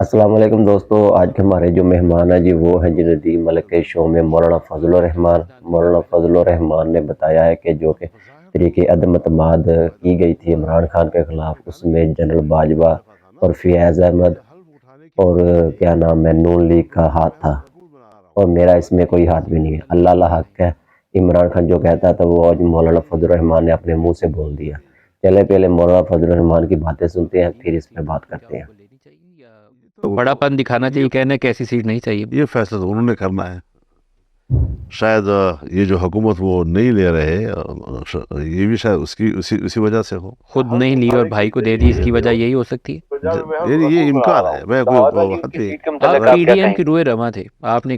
السلام علیکم دوستو، آج کے ہمارے جو مہمان ہیں جی وہ ہیں جی ندیم ملک کے شو میں مولانا فضل الرحمان۔ مولانا فضل الرحمان نے بتایا ہے کہ جو کہ طریقے عدم اعتماد کی گئی تھی عمران خان کے خلاف، اس میں جنرل باجوہ اور فیاض احمد اور کیا نام ہے نون لیگ کا ہاتھ تھا، اور میرا اس میں کوئی ہاتھ بھی نہیں ہے۔ اللہ حق ہے، عمران خان جو کہتا تھا وہ آج مولانا فضل الرحمان نے اپنے منہ سے بول دیا۔ چلے پہلے مولانا فضل الرحمان کی باتیں سنتے ہیں، پھر اس پہ بات کرتے ہیں۔ بڑا پن دکھانا چاہیے، کہنے کہ ایسی سیٹ نہیں چاہیے۔ یہ فیصلہ تو انہوں نے کرنا ہے۔ شاید یہ جو حکومت وہ نہیں لے رہے، یہ بھی شاید اسی وجہ سے ہو، خود نہیں لی اور بھائی کو دے دی، اس کی وجہ یہی ہو سکتی ہے۔ یہ امکان ہے۔ میں کوئی آپ پی ڈی ایم کے روئے رواں تھے، آپ نے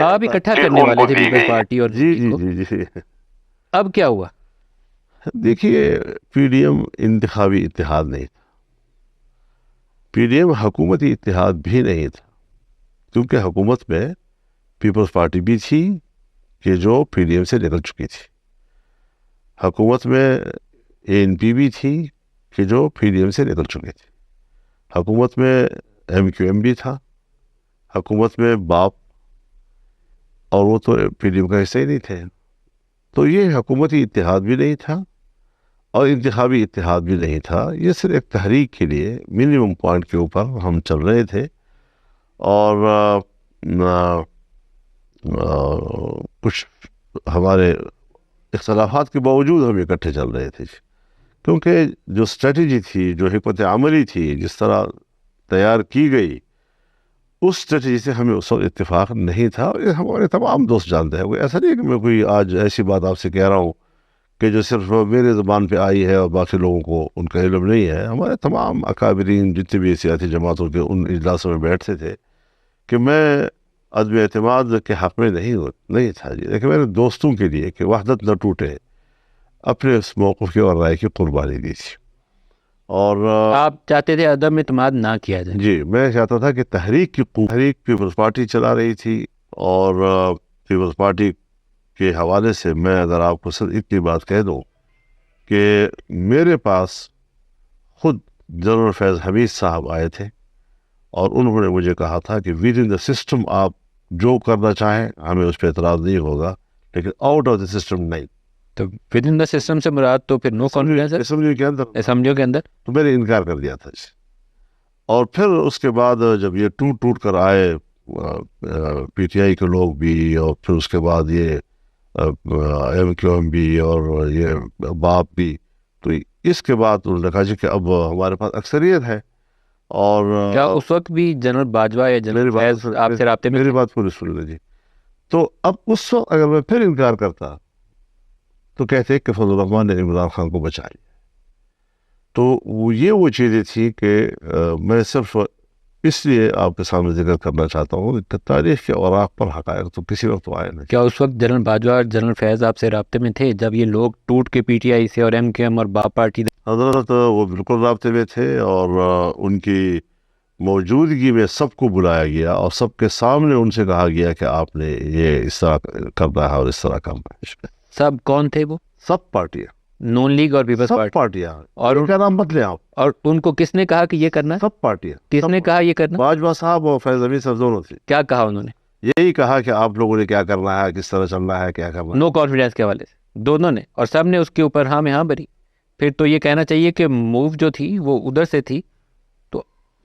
آپ اکٹھا کرنے والے تھے پیپلز پارٹی اور جی جی جی جی اب کیا ہوا؟ دیکھیے، پی ڈی ایم انتخابی اتحاد نہیں تھا، پی ڈی ایم حکومتی اتحاد بھی نہیں تھا، کیونکہ حکومت میں پیپلز پارٹی بھی تھی کہ جو پی ڈی ایم سے نکل چکی تھی، حکومت میں اے این پی بھی تھی کہ جو پی ڈی ایم سے نکل چکی تھی، حکومت میں ایم کیو ایم بھی تھا، حکومت میں باپ، اور وہ تو پی ڈی ایم کا حصہ ہی نہیں تھے۔ تو یہ حکومتی اتحاد بھی نہیں تھا اور انتخابی اتحاد بھی نہیں تھا، یہ صرف ایک تحریک کے لیے منیمم پوائنٹ کے اوپر ہم چل رہے تھے، اور کچھ ہمارے اختلافات کے باوجود ہم اکٹھے چل رہے تھے، کیونکہ جو اسٹریٹجی تھی، جو حکمت عملی تھی، جس طرح تیار کی گئی، اس اسٹریٹجی سے ہمیں اس وقت اتفاق نہیں تھا، اور ہمارے تمام دوست جانتے ہیں۔ کوئی ایسا نہیں کہ میں کوئی آج ایسی بات آپ سے کہہ رہا ہوں کہ جو صرف میرے زبان پہ آئی ہے اور باقی لوگوں کو ان کا علم نہیں ہے۔ ہمارے تمام اکابرین جتنے بھی سیاسی جماعتوں کے ان اجلاسوں میں بیٹھتے تھے کہ میں عدم اعتماد کے حق میں نہیں تھا جی، لیکن میرے دوستوں کے لیے کہ وحدت نہ ٹوٹے، اپنے اس موقف کی اور رائے کی قربانی دی تھی۔ اور آپ چاہتے تھے عدم اعتماد نہ کیا جائے؟ جی، میں چاہتا تھا کہ تحریک پیپلز پارٹی چلا رہی تھی، اور پیپلز پارٹی کے حوالے سے میں اگر آپ کو صرف اتنی بات کہہ دوں کہ میرے پاس خود جنرل فیض حمید صاحب آئے تھے، اور انہوں نے مجھے کہا تھا کہ ود ان دا سسٹم آپ جو کرنا چاہیں ہمیں اس پہ اعتراض نہیں ہوگا، لیکن آؤٹ آف دا سسٹم نہیں۔ تو ود ان دا سسٹم سے مراد تو پھر نو کانفیڈنس ہے اسمبلیوں کے اندر، تو میں نے انکار کر دیا تھا اسے۔ اور پھر اس کے بعد جب یہ ٹوٹ کر آئے پی ٹی آئی کے لوگ بھی، اور پھر اس کے بعد یہ ایم کیو ایم بھی اور یہ باپ بھی، تو اس کے بعد انہوں نے کہا جی کہ اب ہمارے پاس اکثریت ہے۔ اور کیا اس وقت بھی جنرل باجوہ یا جنرل فیض آپ سے رابطے میں؟ میری بات پوری سن لیں جی۔ تو اب اس وقت اگر میں پھر انکار کرتا تو کہتے کہ فضل الرحمان نے عمران خان کو بچا لیا۔ تو یہ وہ چیزیں تھیں کہ میں صرف اس لیے آپ کے سامنے ذکر کرنا چاہتا ہوں کہ تاریخ کے اوراق پر حقائق تو کسی وقت تو آئے نہیں۔ کیا اس وقت جنرل باجوہ اور جنرل فیض آپ سے رابطے میں تھے جب یہ لوگ ٹوٹ کے پی ٹی آئی سے اور ایم کیو ایم اور باپ پارٹی؟ حضرت وہ بالکل رابطے میں تھے، اور ان کی موجودگی میں سب کو بلایا گیا، اور سب کے سامنے ان سے کہا گیا کہ آپ نے یہ اس طرح کرنا ہے اور اس طرح کرنا ہے۔ سب کون تھے وہ؟ سب پارٹیاں، نون لیگ اور پیپلز سب پارٹیاں، اور ان کا نام مت لیں آپ۔ اور ان کو کس نے کہا کہ یہ کرنا ہے؟ سب پارٹیاں۔ کس نے کہا یہ کرنا؟ باجوہ صاحب اور فیض حمید صاحب دونوں تھے۔ کیا کہا انہوں نے؟ یہی کہا کہ آپ لوگوں نے کیا کرنا ہے، کس طرح چلنا ہے، کیا کرنا ہے۔ نو کانفیڈنس کے حوالے سے دونوں نے، اور سب نے اس کے اوپر ہاں میں ہاں بھری۔ پھر تو یہ کہنا چاہیے کہ موو جو تھی وہ ادھر سے تھی، تو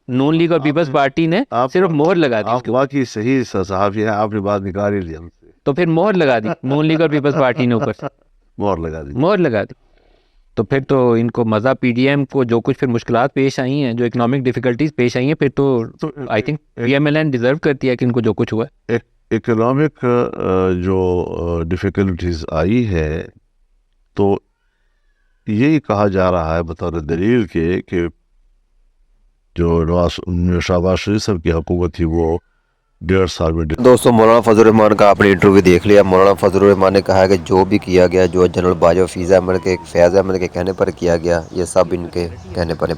نون لیگ اور پیپلز پارٹی نے صرف مہر لگا دی۔ آپ واقعی صحیح صحافی ہیں، آپ نے بات نکال ہی لیا ہم سے۔ تو پھر مہر لگا دی نون لیگ اور پیپلز پارٹی نے، اوپر سے مہر لگا دی۔ تو پھر تو ان کو مزہ پی ڈی ایم کو جو کچھ پھر مشکلات پیش آئی ہیں، جو اکنامک ڈیفیکلٹیز پیش آئی ہیں، پھر تو I think P M L N deserve کرتی ہے کہ ان کو جو کچھ ہوا ہے۔ اکنامک جو ڈیفیکلٹیز آئی ہے، تو یہی کہا جا رہا ہے بطور دلیل کے کہ جو شہباز شریف صاحب کی حکومت تھی وہ 1.5 سال میں دوستو مولانا فضل الرحمان کا اپنی انٹرویو دیکھ لیا۔ مولانا فضل الرحمان نے کہا کہ جو بھی کیا گیا، جو جنرل باجوہ فیاض احمد کے کہنے پر کیا گیا، یہ سب ان کے کہنے پر